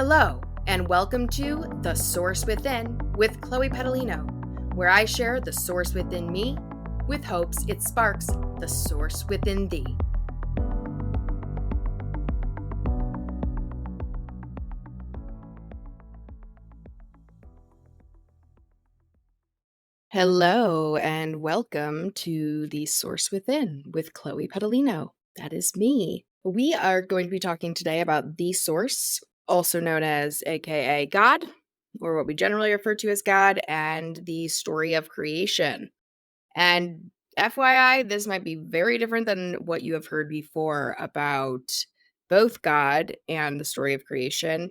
Hello, and welcome to The Source Within with Chloe Pedalino, where I share the source within me with hopes it sparks the source within thee. Hello, and welcome to The Source Within with Chloe Pedalino. That is me. We are going to be talking today about the source, also known as AKA God, or what we generally refer to as God, and the story of creation. And FYI, this might be very different than what you have heard before about both God and the story of creation.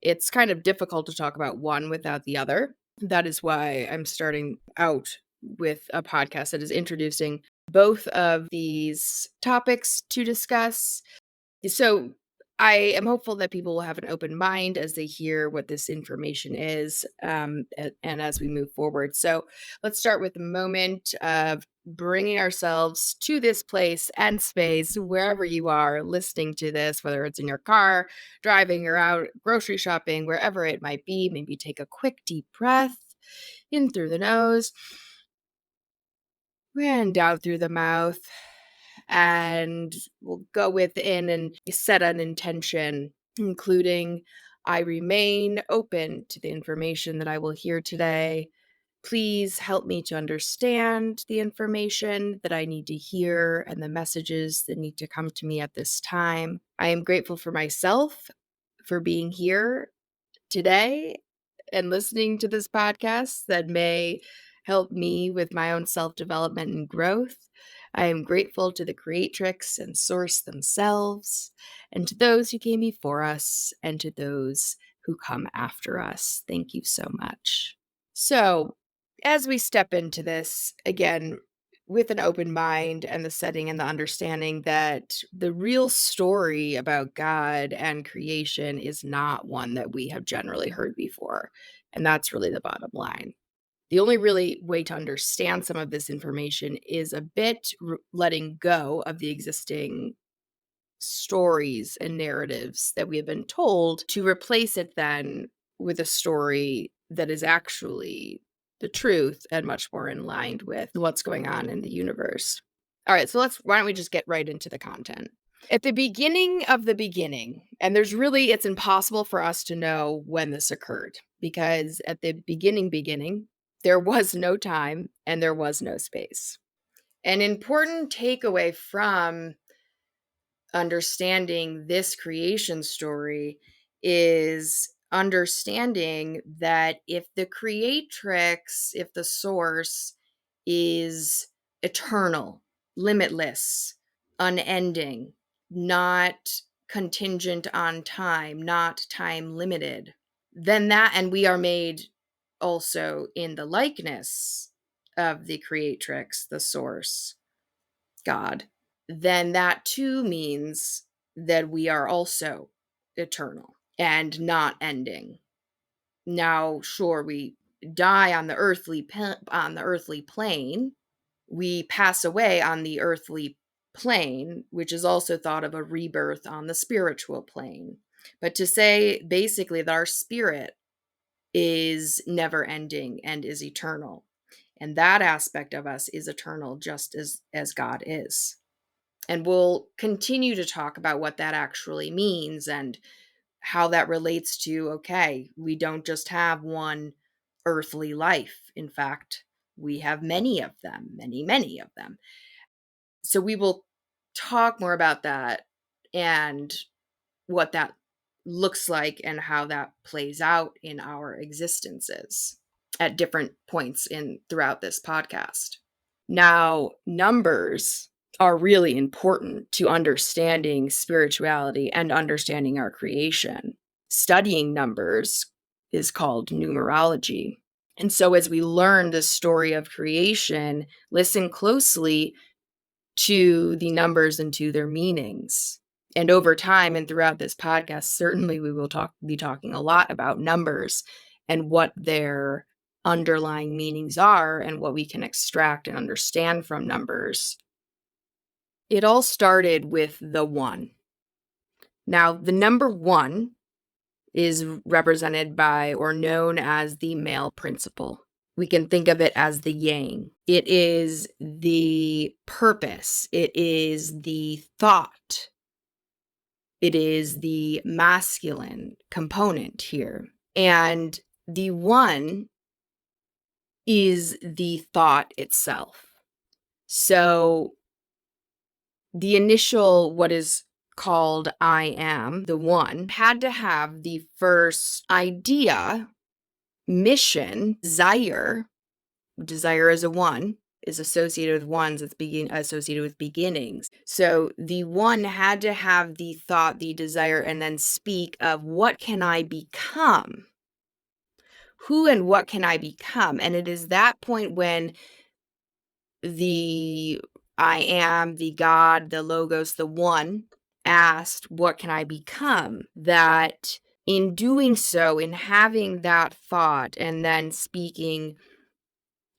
It's kind of difficult to talk about one without the other. That is why I'm starting out with a podcast that is introducing both of these topics to discuss. So I am hopeful that people will have an open mind as they hear what this information is, and as we move forward. So let's start with a moment of bringing ourselves to this place and space, wherever you are listening to this, whether it's in your car, driving, or out grocery shopping, wherever it might be. Maybe take a quick deep breath in through the nose and out through the mouth. And we'll go within and set an intention, including I remain open to the information that I will hear today. Please help me to understand the information that I need to hear and the messages that need to come to me at this time. I am grateful for myself for being here today and listening to this podcast that may help me with my own self-development and growth. I am grateful to the creatrix and source themselves, and to those who came before us, and to those who come after us. Thank you so much. So, as we step into this, again, with an open mind and the setting and the understanding that the real story about God and creation is not one that we have generally heard before. And that's really the bottom line. The only really way to understand some of this information is a bit letting go of the existing stories and narratives that we have been told, to replace it then with a story that is actually the truth and much more in line with what's going on in the universe. All right, so why don't we just get right into the content? At the beginning of the beginning, and it's impossible for us to know when this occurred, because at the beginning, there was no time and there was no space. An important takeaway from understanding this creation story is understanding that if the creatrix, if the source is eternal, limitless, unending, not contingent on time, not time limited, then and we are made also in the likeness of the creatrix, the source, God, then that too means that we are also eternal and not ending. Now, sure, we die on the earthly plane. We pass away on the earthly plane, which is also thought of a rebirth on the spiritual plane. But to say basically that our spirit is never ending and is eternal, and that aspect of us is eternal, just as God is. And we'll continue to talk about what that actually means and how that relates to, okay, we don't just have one earthly life. In fact, we have many of them, many of them. So we will talk more about that and what that looks like and how that plays out in our existences at different points throughout this podcast. Now, numbers are really important to understanding spirituality and understanding our creation. Studying numbers is called numerology. And so as we learn the story of creation, listen closely to the numbers and to their meanings. And over time and throughout this podcast, certainly we will be talking a lot about numbers and what their underlying meanings are and what we can extract and understand from numbers. It all started with the one. Now, the number one is represented by or known as the male principle. We can think of it as the yang. It is the purpose. It is the thought. It is the masculine component here. And the one is the thought itself. So the initial, what is called I am, the one, had to have the first idea, mission, desire. Desire as a one is associated with ones, it's associated with beginnings. So the one had to have the thought, the desire, and then speak of what can I become? Who and what can I become? And it is that point when the I am, the God, the Logos, the one asked, what can I become? That in doing so, in having that thought and then speaking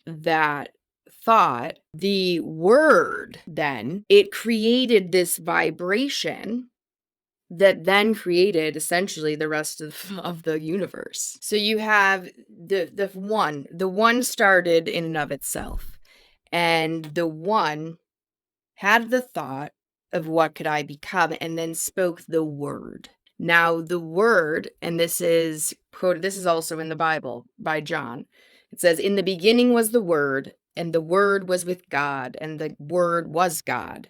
that thought, the word then, it created this vibration that then created essentially the rest of the universe. So you have the one started in and of itself, and the one had the thought of what could I become, and then spoke the word. Now the word, and this is quoted, this is also in the Bible by John. It says, in the beginning was the word, and the word was with God, and the word was God.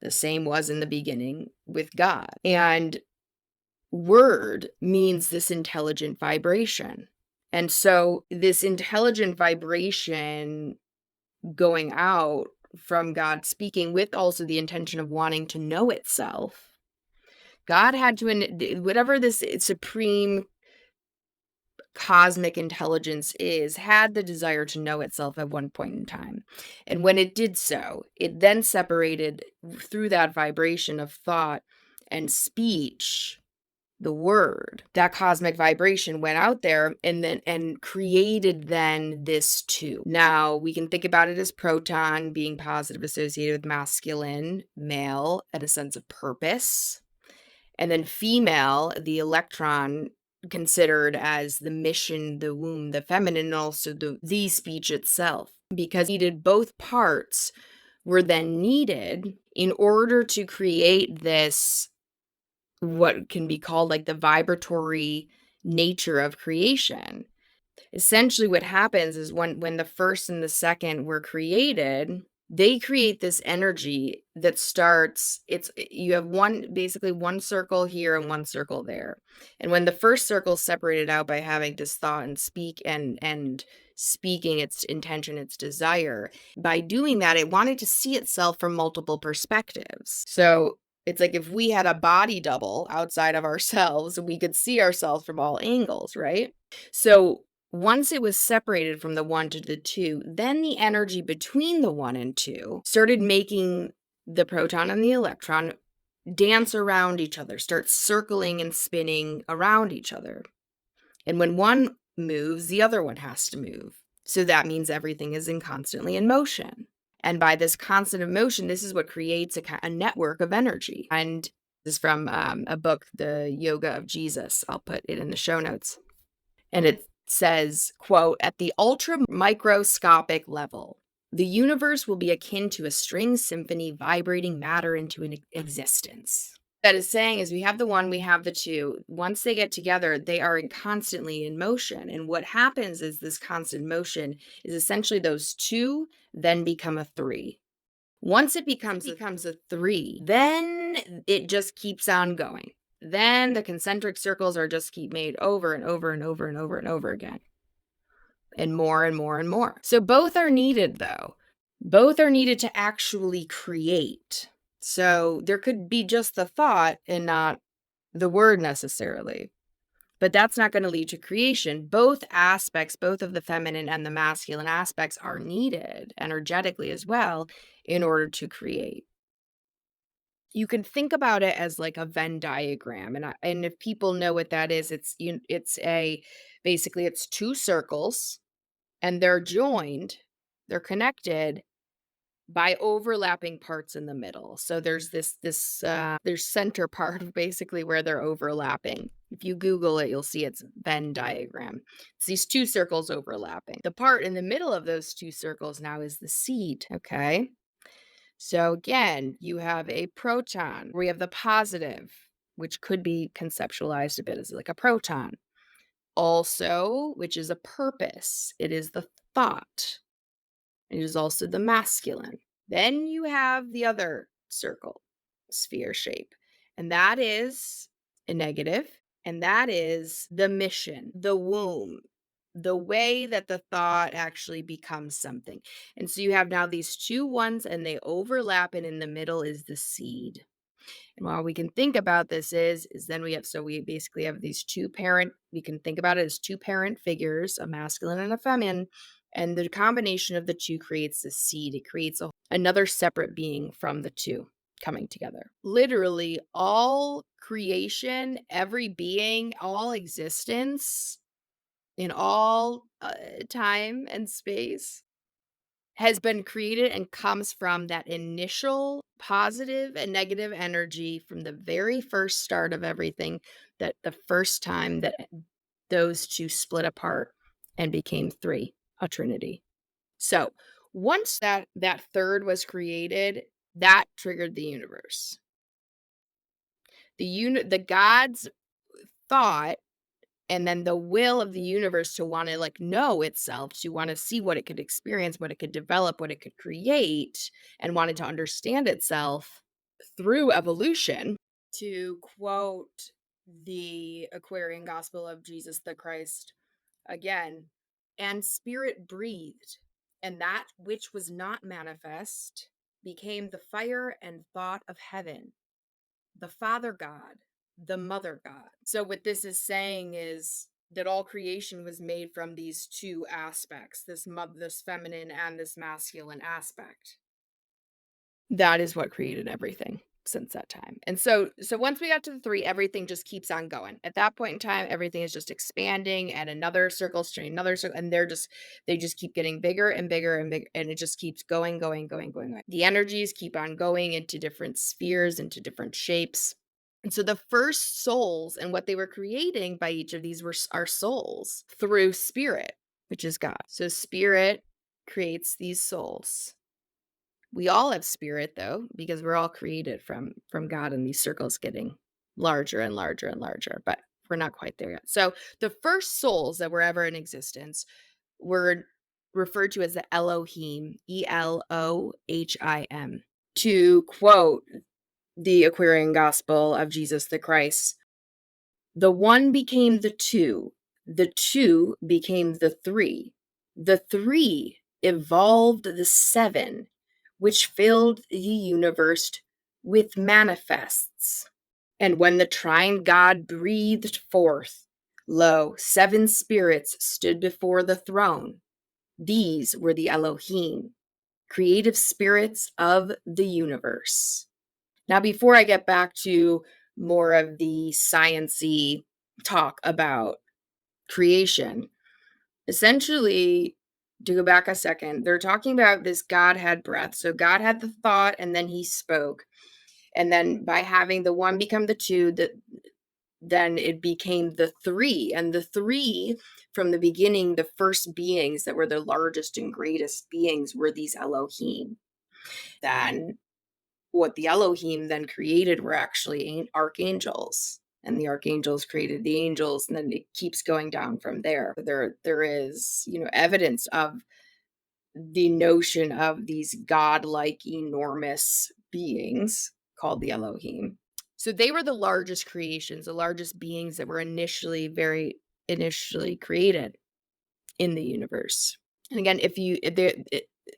The same was in the beginning with God. And word means this intelligent vibration. And so this intelligent vibration going out from God speaking with also the intention of wanting to know itself. God had to, whatever this supreme cosmic intelligence is, had the desire to know itself at one point in time. And when it did so, it then separated through that vibration of thought and speech, the word, that cosmic vibration went out there and created then this two. Now we can think about it as proton being positive associated with masculine, male, and a sense of purpose. And then female, the electron considered as the mission, the womb, the feminine, and also the speech itself. Because needed both parts were then needed in order to create this, what can be called like the vibratory nature of creation. Essentially what happens is when the first and the second were created, they create this energy that starts, you have basically one circle here and one circle there. And when the first circle is separated out by having this thought and speak and speaking its intention, its desire, by doing that, it wanted to see itself from multiple perspectives. So it's like if we had a body double outside of ourselves, we could see ourselves from all angles, right? So once it was separated from the one to the two, then the energy between the one and two started making the proton and the electron dance around each other, start circling and spinning around each other. And when one moves, the other one has to move. So that means everything is constantly in motion. And by this constant motion, this is what creates a network of energy. And this is from a book, The Yoga of Jesus. I'll put it in the show notes. And it says, quote, at the ultra microscopic level, the universe will be akin to a string symphony vibrating matter into an existence. That is saying is we have the one, we have the two. Once they get together, they are constantly in motion. And what happens is this constant motion is essentially those two then become a three. Once it becomes a three, then it just keeps on going. Then the concentric circles are just keep made over and over and over and over and over again. And more and more and more. So both are needed though. Both are needed to actually create. So there could be just the thought and not the word necessarily. But that's not going to lead to creation. Both aspects, both of the feminine and the masculine aspects are needed energetically as well in order to create. You can think about it as like a Venn diagram. And if people know what that is, basically it's two circles and they're joined, they're connected by overlapping parts in the middle. So there's there's center part basically where they're overlapping. If you Google it, you'll see it's Venn diagram. It's these two circles overlapping. The part in the middle of those two circles now is the seed, okay? So again, you have a proton, where you have the positive, which could be conceptualized a bit as like a proton. Also, which is a purpose, it is the thought. It is also the masculine. Then you have the other circle, sphere shape, and that is a negative, and that is the mission, the womb, the way that the thought actually becomes something. And so you have now these two ones, and they overlap, and in the middle is the seed. And while we can think about this is then we basically have these two parent, we can think about it as two parent figures, a masculine and a feminine, and the combination of the two creates the seed. It creates another separate being from the two coming together. Literally all creation, every being, all existence in all time and space has been created and comes from that initial positive and negative energy from the very first start of everything, that the first time that those two split apart and became three, a trinity. So once that third was created, that triggered the universe. The gods thought, and then the will of the universe to want to like know itself, to want to see what it could experience, what it could develop, what it could create, and wanted to understand itself through evolution. To quote the Aquarian Gospel of Jesus the Christ again, and spirit breathed, and that which was not manifest became the fire and thought of heaven, the Father God, the Mother God. So, what this is saying is that all creation was made from these two aspects, this feminine and this masculine aspect. That is what created everything since that time. And so once we got to the three, everything just keeps on going. At that point in time, everything is just expanding, and another circle straight, another circle, and they just keep getting bigger and bigger and bigger, and it just keeps going, going, going, going, going. The energies keep on going into different spheres, into different shapes. And so the first souls and what they were creating by each of these were our souls through spirit, which is God. So spirit creates these souls. We all have spirit though, because we're all created from God, and these circles getting larger and larger and larger, but we're not quite there yet. So the first souls that were ever in existence were referred to as the Elohim, Elohim. To quote the Aquarian Gospel of Jesus the Christ, the one became the two became the three evolved the seven, which filled the universe with manifests. And when the trine God breathed forth, lo, seven spirits stood before the throne. These were the Elohim, creative spirits of the universe. Now, before I get back to more of the science-y talk about creation, essentially, to go back a second, they're talking about this God had breath. So God had the thought, and then he spoke. And then by having the one become the two, then it became the three. And the three, from the beginning, the first beings that were the largest and greatest beings were these Elohim. Then what the Elohim then created were actually archangels, and the archangels created the angels, and then it keeps going down from there. There is, evidence of the notion of these godlike enormous beings called the Elohim. So they were the largest creations, the largest beings that were very initially created in the universe. And again,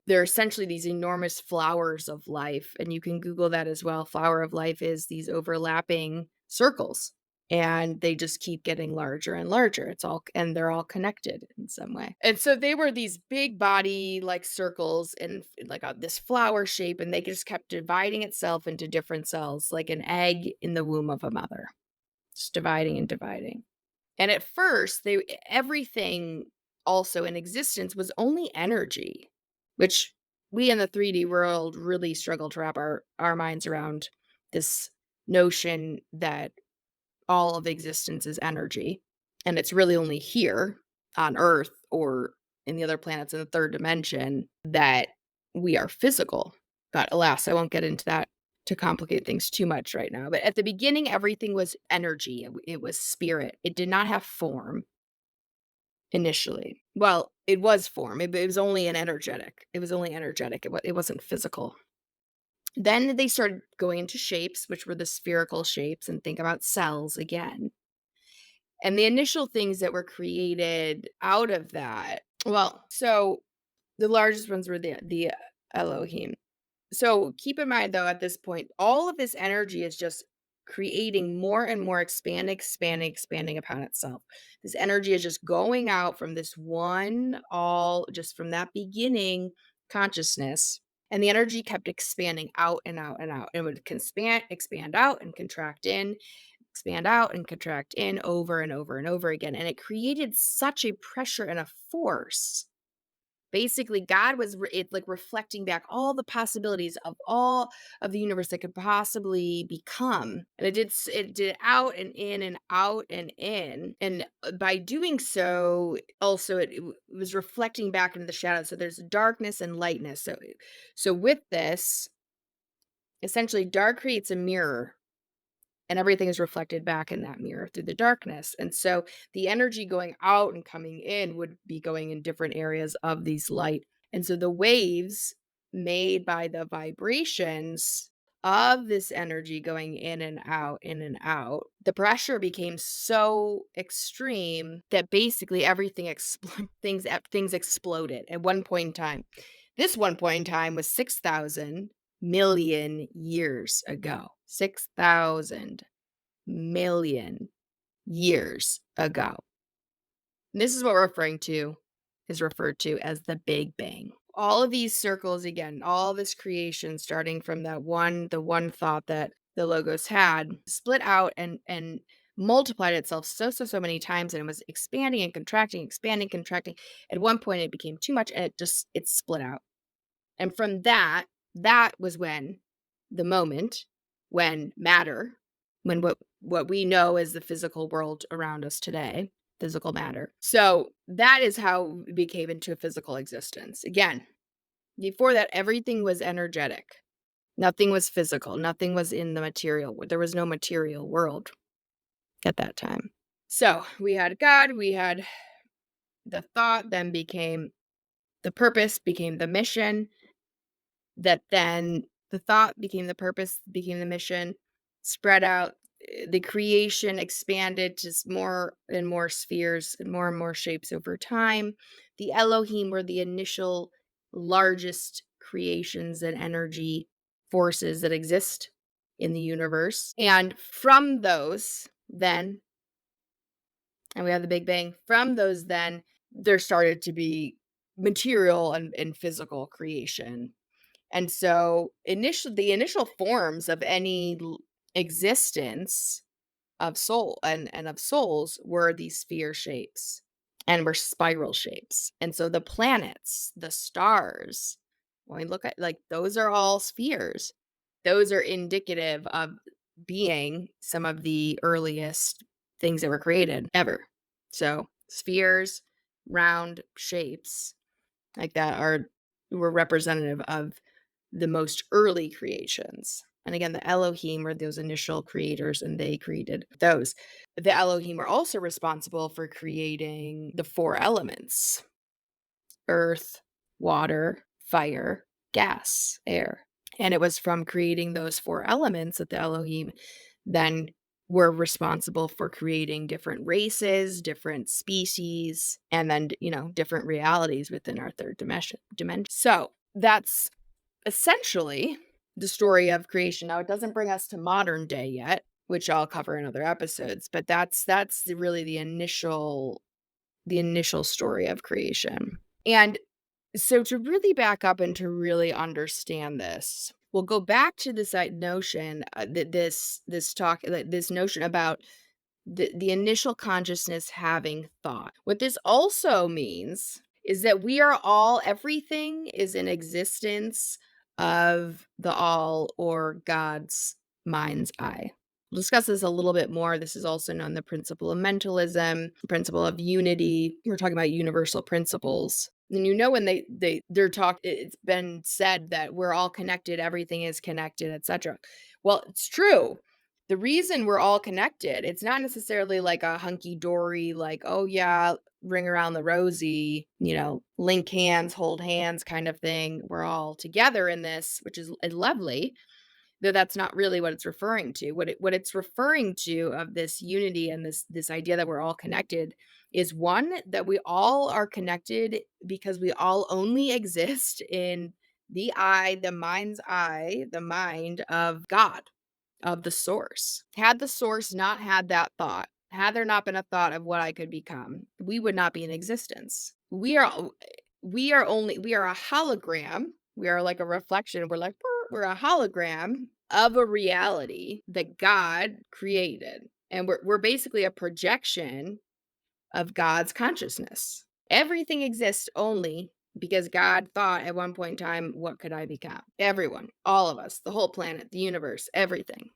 they're essentially these enormous flowers of life, and you can Google that as well. Flower of life is these overlapping circles, and they just keep getting larger and larger. And they're all connected in some way. And so they were these big body like circles and like this flower shape, and they just kept dividing itself into different cells, like an egg in the womb of a mother, just dividing and dividing. And at first, everything also in existence was only energy, which we in the 3D world really struggle to wrap our minds around, this notion that all of existence is energy, and it's really only here on Earth or in the other planets in the third dimension that we are physical. But alas, I won't get into that to complicate things too much right now. But at the beginning, everything was energy. It was spirit. It did not have form initially. Well, it was form. It was only an energetic. It was only energetic. It wasn't physical. Then they started going into shapes, which were the spherical shapes, and think about cells again. And the initial things that were created out of that, well, so the largest ones were the Elohim. So keep in mind, though, at this point, all of this energy is just creating more and more expanding upon itself. This energy is just going out from this one, all just from that beginning consciousness. And the energy kept expanding out and out and out. It would expand out and contract in, expand out and contract in over and over and over again. And it created such a pressure and a force. Basically, God was like reflecting back all the possibilities of all of the universe that could possibly become. And it did out and in and out and in. And by doing so, also it was reflecting back into the shadows. So there's darkness and lightness. So with this, essentially dark creates a mirror, and everything is reflected back in that mirror through the darkness. And so the energy going out and coming in would be going in different areas of these light. And so the waves made by the vibrations of this energy going in and out, the pressure became so extreme that basically everything things exploded at one point in time. This one point in time was 6,000 million years ago. 6,000 million years ago. And this is what we're referred to as the Big Bang. All of these circles again, all this creation starting from the one thought that the Logos had, split out and multiplied itself so many times, and it was expanding and contracting, expanding, contracting. At one point it became too much, and it split out. And from that was when the moment when matter, when what we know as the physical world around us today, physical matter. So that is how we became into a physical existence. Again, before that, everything was energetic. Nothing was physical. Nothing was in the material. There was no material world at that time. So we had God, we had the thought, then became the purpose, became the mission, that then the thought became the purpose, became the mission, spread out. The creation expanded to more and more spheres and more shapes over time. The Elohim were the initial largest creations and energy forces that exist in the universe. And from those, then, and we have the Big Bang, from those, then, there started to be material and physical creation. And so the initial forms of any existence of soul and of souls were these sphere shapes and were spiral shapes. And so the planets, the stars, when we look at, like, those are all spheres. Those are indicative of being some of the earliest things that were created ever. So spheres, round shapes like that were representative of the most early creations. And again, the Elohim were those initial creators, and they created those. The Elohim were also responsible for creating the four elements: earth, water, fire, gas, air. And it was from creating those four elements that the Elohim then were responsible for creating different races, different species, and then, different realities within our third dimension. So that's essentially the story of creation. Now, it doesn't bring us to modern day yet, which I'll cover in other episodes, but that's really the initial story of creation. And so to really back up and to really understand this, we'll go back to this notion this notion about the initial consciousness having thought. What this also means is that everything is in existence of the all, or God's mind's eye. We'll discuss this a little bit more. This is also known the principle of mentalism, principle of unity. We're talking about universal principles. And when they're it's been said that we're all connected, everything is connected, etc. Well, it's true. The reason we're all connected, it's not necessarily like a hunky dory, like, oh yeah, ring around the rosy, link hands, hold hands kind of thing. We're all together in this, which is lovely. Though that's not really what it's referring to. What it's referring to of this unity and this idea that we're all connected is, one, that we all are connected because we all only exist in the eye, the mind's eye, the mind of God, of the source. Had the source not had that thought, had there not been a thought of what I could become, we would not be in existence. We are a hologram. We are like a reflection. We're a hologram of a reality that God created. And we're basically a projection of God's consciousness. Everything exists only because God thought at one point in time, what could I become? Everyone, all of us, the whole planet, the universe, everything.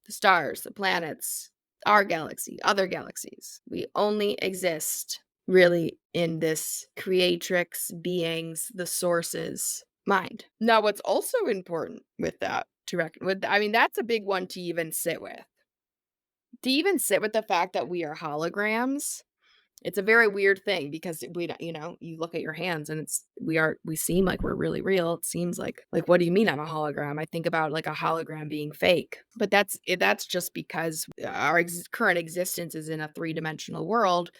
The stars, the planets, our galaxy, other galaxies. We only exist really in this creatrix being's, the source's mind. Now, what's also important with that to reckon with, that's a big one to even sit with. To even sit with the fact that we are holograms, it's a very weird thing because we don't, you look at your hands and we seem like we're really real. It seems like, what do you mean I'm a hologram? I think about like a hologram being fake, but that's just because our current existence is in a three-dimensional world,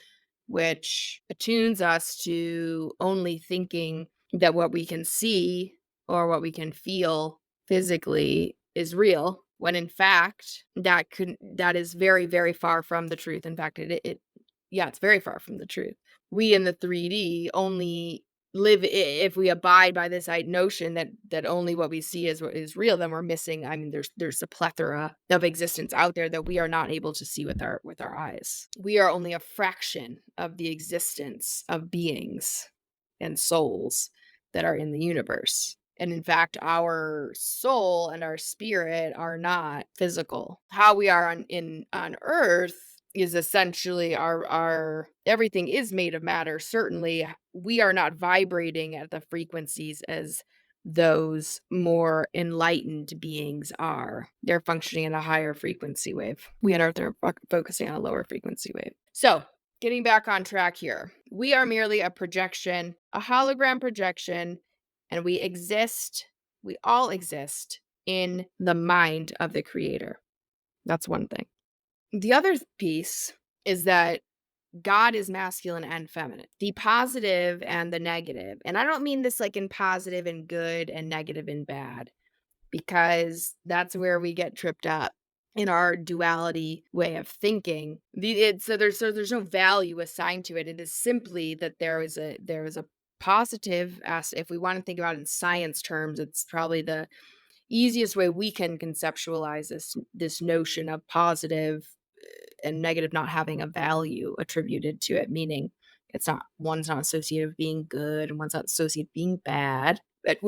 which attunes us to only thinking that what we can see or what we can feel physically is real, when in fact that is very, very far from the truth. In fact, it's very far from the truth. We in the 3D only live, if we abide by this notion that only what we see is what is real, then we're missing. There's a plethora of existence out there that we are not able to see with our eyes. We are only a fraction of the existence of beings and souls that are in the universe. And in fact, our soul and our spirit are not physical. How we are on Earth is essentially our everything is made of matter. Certainly, we are not vibrating at the frequencies as those more enlightened beings are. They're functioning in a higher frequency wave. We on Earth are focusing on a lower frequency wave. So, getting back on track here, we are merely a projection, a hologram projection, and we all exist in the mind of the creator. That's one thing. The other piece is that God is masculine and feminine, the positive and the negative. And I don't mean this like in positive and good and negative and bad, because that's where we get tripped up in our duality way of thinking. So there's no value assigned to it. It is simply that there is a positive aspect. If we want to think about it in science terms, it's probably the easiest way we can conceptualize this notion of positive and negative not having a value attributed to it, meaning one's not associated with being good and one's not associated with being bad. But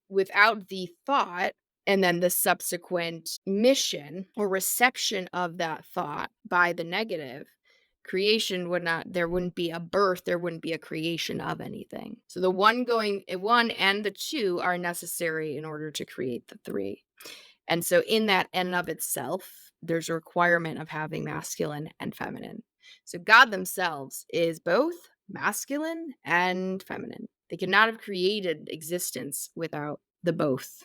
without the thought and then the subsequent mission or reception of that thought by the negative, there wouldn't be a birth, there wouldn't be a creation of anything. So the one and the two are necessary in order to create the three. And so in that and of itself, there's a requirement of having masculine and feminine. So God themselves is both masculine and feminine. They could not have created existence without the both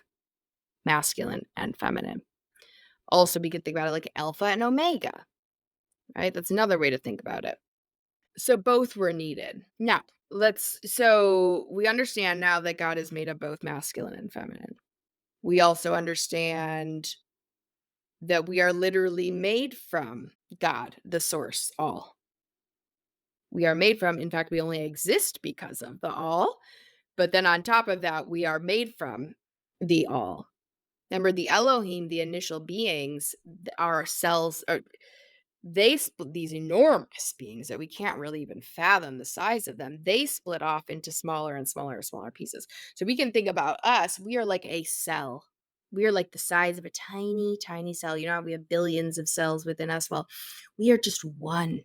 masculine and feminine. Also, we could think about it like alpha and omega, right? That's another way to think about it. So both were needed. Now, so we understand now that God is made of both masculine and feminine. We also understand that we are literally made from God, the source, all. We are made from, in fact, we only exist because of the all. But then on top of that, we are made from the all. Remember, the Elohim, the initial beings, our cells, they split, these enormous beings that we can't really even fathom the size of them. They split off into smaller and smaller and smaller pieces. So we can think about us, we are like a cell. We are like the size of a tiny, tiny cell. You know how we have billions of cells within us? Well, we are just one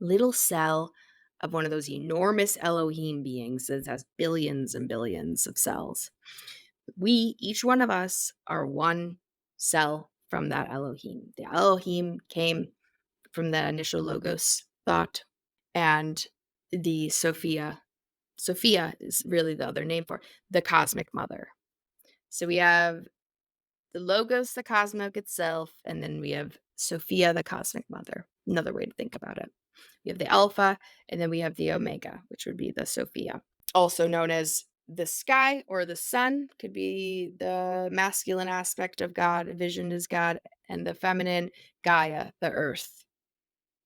little cell of one of those enormous Elohim beings that has billions and billions of cells. We, each one of us, are one cell from that Elohim. The Elohim came from the initial logos thought, and the Sophia. Sophia is really the other name for the cosmic mother. So we have the logos, the cosmic itself, and then we have Sophia, the cosmic mother. Another way to think about it. We have the alpha, and then we have the omega, which would be the Sophia. Also known as the sky or the sun, could be the masculine aspect of God, visioned as God, and the feminine, Gaia, the earth,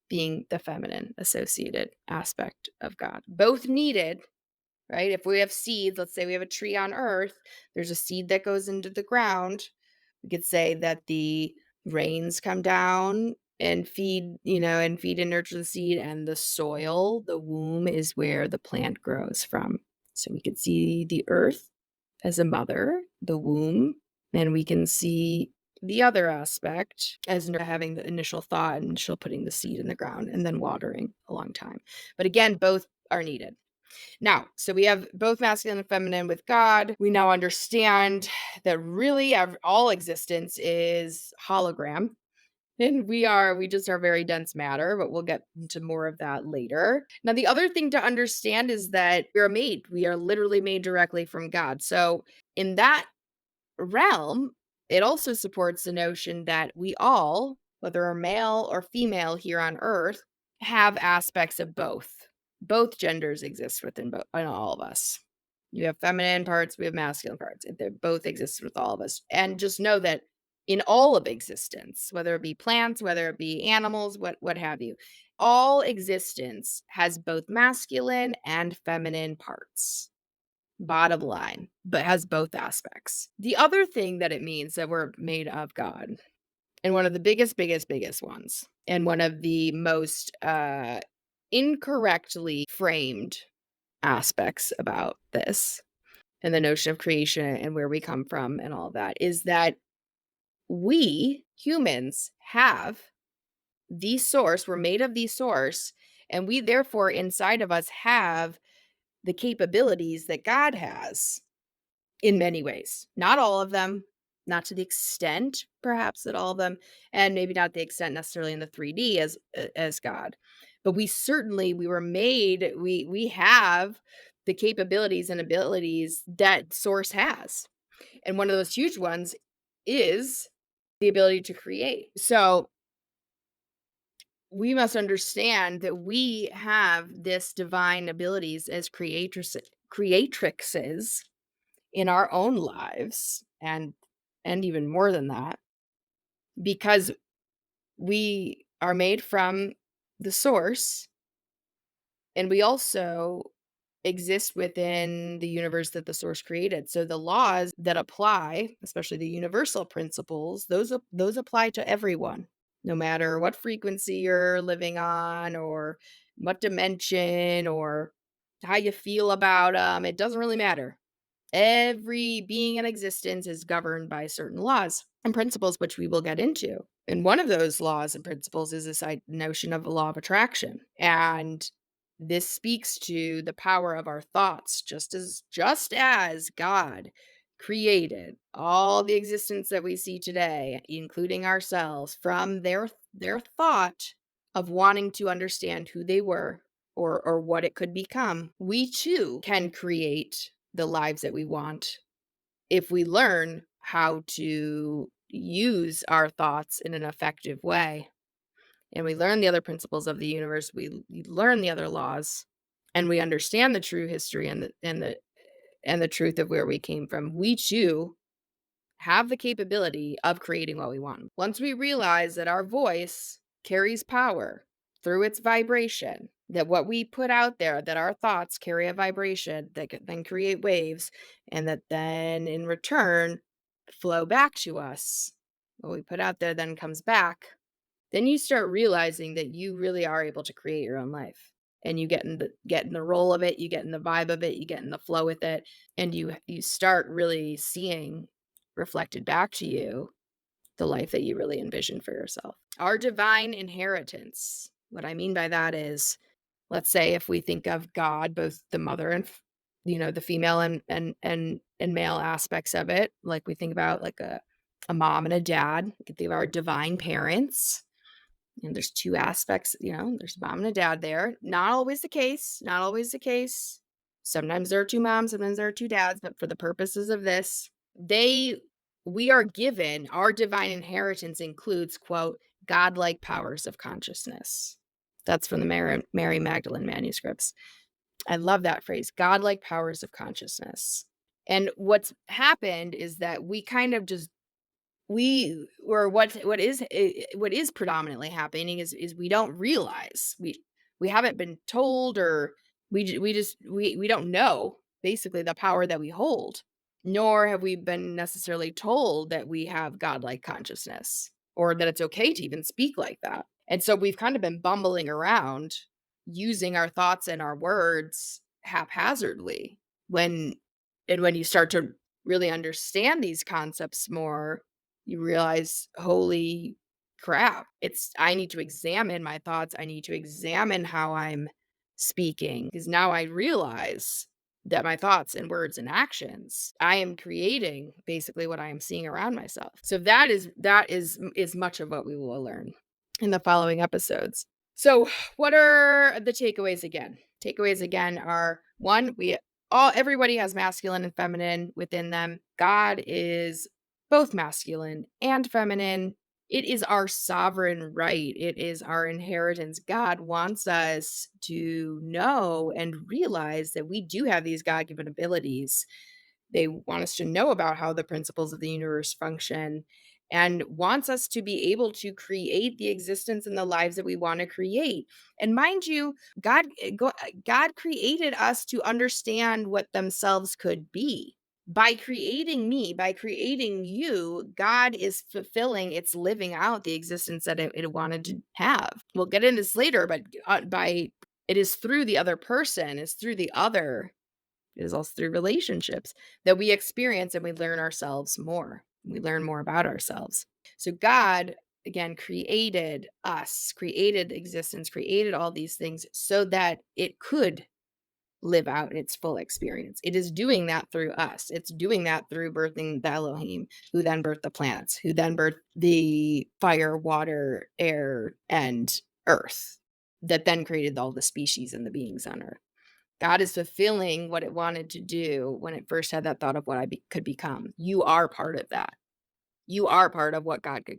being the feminine associated aspect of God. Both needed, right? If we have seeds, let's say we have a tree on earth, there's a seed that goes into the ground. We could say that the rains come down and feed, and feed and nurture the seed, and the soil, the womb, is where the plant grows from. So we could see the earth as a mother, the womb, and we can see the other aspect as having the initial thought and initial putting the seed in the ground and then watering a long time. But again, both are needed. Now, so we have both masculine and feminine with God. We now understand that really all existence is hologram. And we just are very dense matter, but we'll get into more of that later. Now, the other thing to understand is that we are literally made directly from God. So, in that realm, it also supports the notion that we all, whether we're male or female here on earth, have aspects of both. Both genders exist in all of us. You have feminine parts, we have masculine parts. They both exist with all of us. And just know that in all of existence, whether it be plants, whether it be animals, what have you, all existence has both masculine and feminine parts. Bottom line, but has both aspects. The other thing that it means that we're made of God, and one of the biggest ones, and one of the most incorrectly framed aspects about this and the notion of creation and where we come from and all of that, is that we humans have the source, we're made of the source, and we therefore inside of us have the capabilities that God has. In many ways. Not all of them, not to the extent perhaps that all of them, and maybe not the extent necessarily in the 3D as God. But we were made, we have the capabilities and abilities that source has. And one of those huge ones is the ability to create. So we must understand that we have this divine abilities as creatrixes in our own lives, and even more than that, because we are made from the source, and we also exist within the universe that the source created. So the laws that apply, especially the universal principles, those apply to everyone, no matter what frequency you're living on, or what dimension, or how you feel about them. It doesn't really matter. Every being in existence is governed by certain laws and principles, which we will get into. And one of those laws and principles is this notion of a law of attraction. And this speaks to the power of our thoughts, just as God created all the existence that we see today, including ourselves, from their thought of wanting to understand who they were, or what it could become. We too can create the lives that we want if we learn how to use our thoughts in an effective way. And we learn the other principles of the universe, we learn the other laws, and we understand the true history and the truth of where we came from. We too have the capability of creating what we want. Once we realize that our voice carries power through its vibration, that what we put out there, that our thoughts carry a vibration that can then create waves, and that then in return flow back to us. What we put out there then comes back. Then you start realizing that you really are able to create your own life. And you get in the role of it, you get in the vibe of it, you get in the flow with it, and you start really seeing reflected back to you the life that you really envision for yourself. Our divine inheritance. What I mean by that is, let's say if we think of God, both the mother and the female and male aspects of it, like we think about like a mom and a dad. We can think of our divine parents. And there's two aspects, there's a mom and a dad there. Not always the case. Not always the case. Sometimes there are two moms, sometimes there are two dads, but for the purposes of this, we are given our divine inheritance includes, quote, godlike powers of consciousness. That's from the Mary Magdalene manuscripts. I love that phrase, godlike powers of consciousness. And what's happened is that we kind of just we or what is predominantly happening is we don't realize we haven't been told, or we don't know basically the power that we hold, nor have we been necessarily told that we have godlike consciousness or that it's okay to even speak like that. And so we've kind of been bumbling around using our thoughts and our words haphazardly when when you start to really understand these concepts more, you realize, holy crap, I need to examine my thoughts. I need to examine how I'm speaking, because now I realize that my thoughts and words and actions, I am creating basically what I am seeing around myself. So that is much of what we will learn in the following episodes. So what are the takeaways again? Takeaways again are, one, everybody has masculine and feminine within them. God is both masculine and feminine. It is our sovereign right. It is our inheritance. God wants us to know and realize that we do have these God-given abilities. They want us to know about how the principles of the universe function, and wants us to be able to create the existence and the lives that we want to create. And mind you, God created us to understand what themselves could be. By creating me, by creating you, God is fulfilling, it's living out the existence that it wanted to have. We'll get into this later, but it is through the other person, it's through the other, it is also through relationships that we experience and we learn ourselves more. We learn more about ourselves. So God, again, created us, created existence, created all these things so that it could live out its full experience. It is doing that through us. It's doing that through birthing the Elohim, who then birthed the plants, who then birthed the fire, water, air, and earth, that then created all the species and the beings on earth. God is fulfilling what it wanted to do when it first had that thought of what I could become. You are part of that. You are part of what God could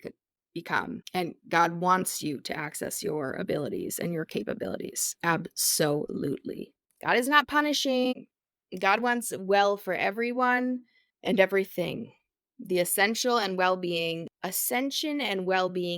become. And God wants you to access your abilities and your capabilities. Absolutely. God is not punishing. God wants well for everyone and everything. The ascension and well-being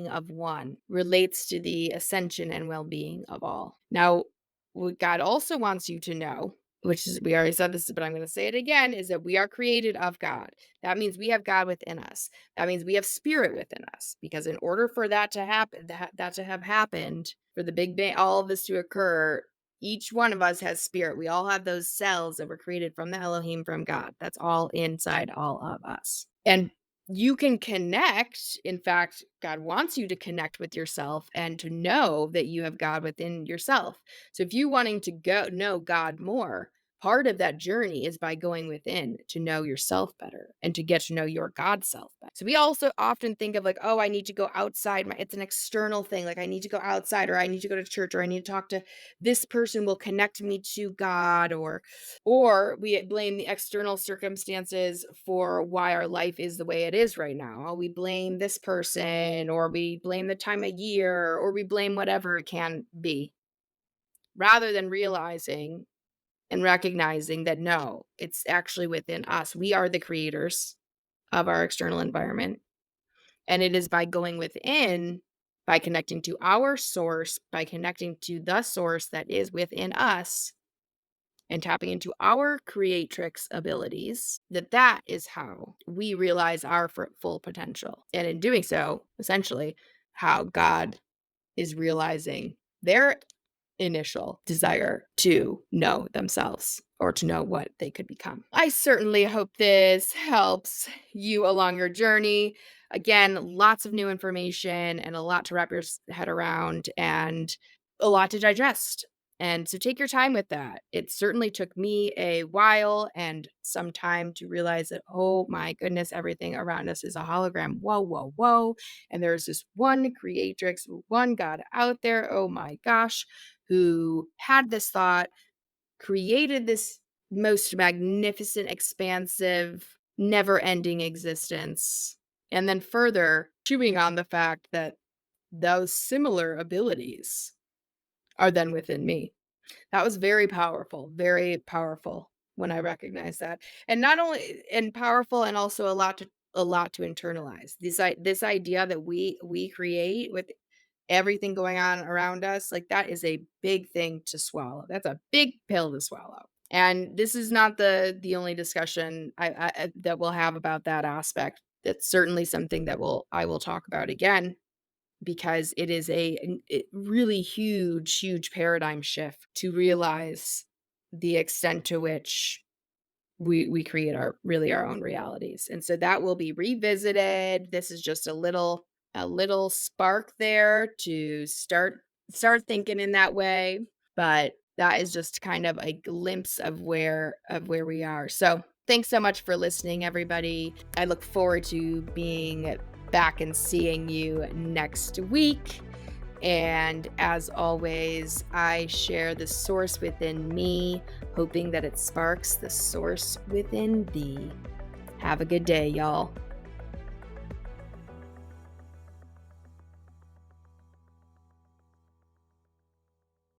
of one relates to the ascension and well-being of all. Now, what God also wants you to know, which is, we already said this, but I'm going to say it again, is that we are created of God. That means we have God within us. That means we have spirit within us. Because in order for that to happen, that to have happened, for the Big Bang, all of this to occur, each one of us has spirit. We all have those cells that were created from the Elohim, from God. That's all inside all of us. And you can connect. In fact, God wants you to connect with yourself and to know that you have God within yourself. So if you're wanting to know God more, part of that journey is by going within to know yourself better and to get to know your God self better. So we also often think of like, oh, I need to go outside. It's an external thing. Like I need to go outside, or I need to go to church, or I need to talk to this person will connect me to God, or we blame the external circumstances for why our life is the way it is right now. We blame this person, or we blame the time of year, or we blame whatever it can be, rather than realizing and recognizing that no, it's actually within us. We are the creators of our external environment. And it is by going within, by connecting to our source, by connecting to the source that is within us, and tapping into our creatrix abilities, that is how we realize our full potential. And in doing so, essentially, how God is realizing their initial desire to know themselves or to know what they could become. I certainly hope this helps you along your journey. Again, lots of new information and a lot to wrap your head around and a lot to digest. And so take your time with that. It certainly took me a while and some time to realize that, oh my goodness, everything around us is a hologram. Whoa, whoa, whoa. And there's this one creatrix, one God out there, oh my gosh, who had this thought, created this most magnificent, expansive, never ending existence. And then further chewing on the fact that those similar abilities are then within me. That was very powerful when I recognized that. And not only and powerful and also a lot to internalize. This idea that we create with everything going on around us, like that is a big thing to swallow. That's a big pill to swallow. And this is not the only discussion that we'll have about that aspect. That's certainly something that I will talk about again because it is a really huge paradigm shift to realize the extent to which we create our own realities. And so that will be revisited. This is just a little spark there to start thinking in that way, but that is just kind of a glimpse of where we are. So, thanks so much for listening everybody. I look forward to being back and seeing you next week. And as always, I share the source within me, hoping that it sparks the source within thee. Have a good day, y'all.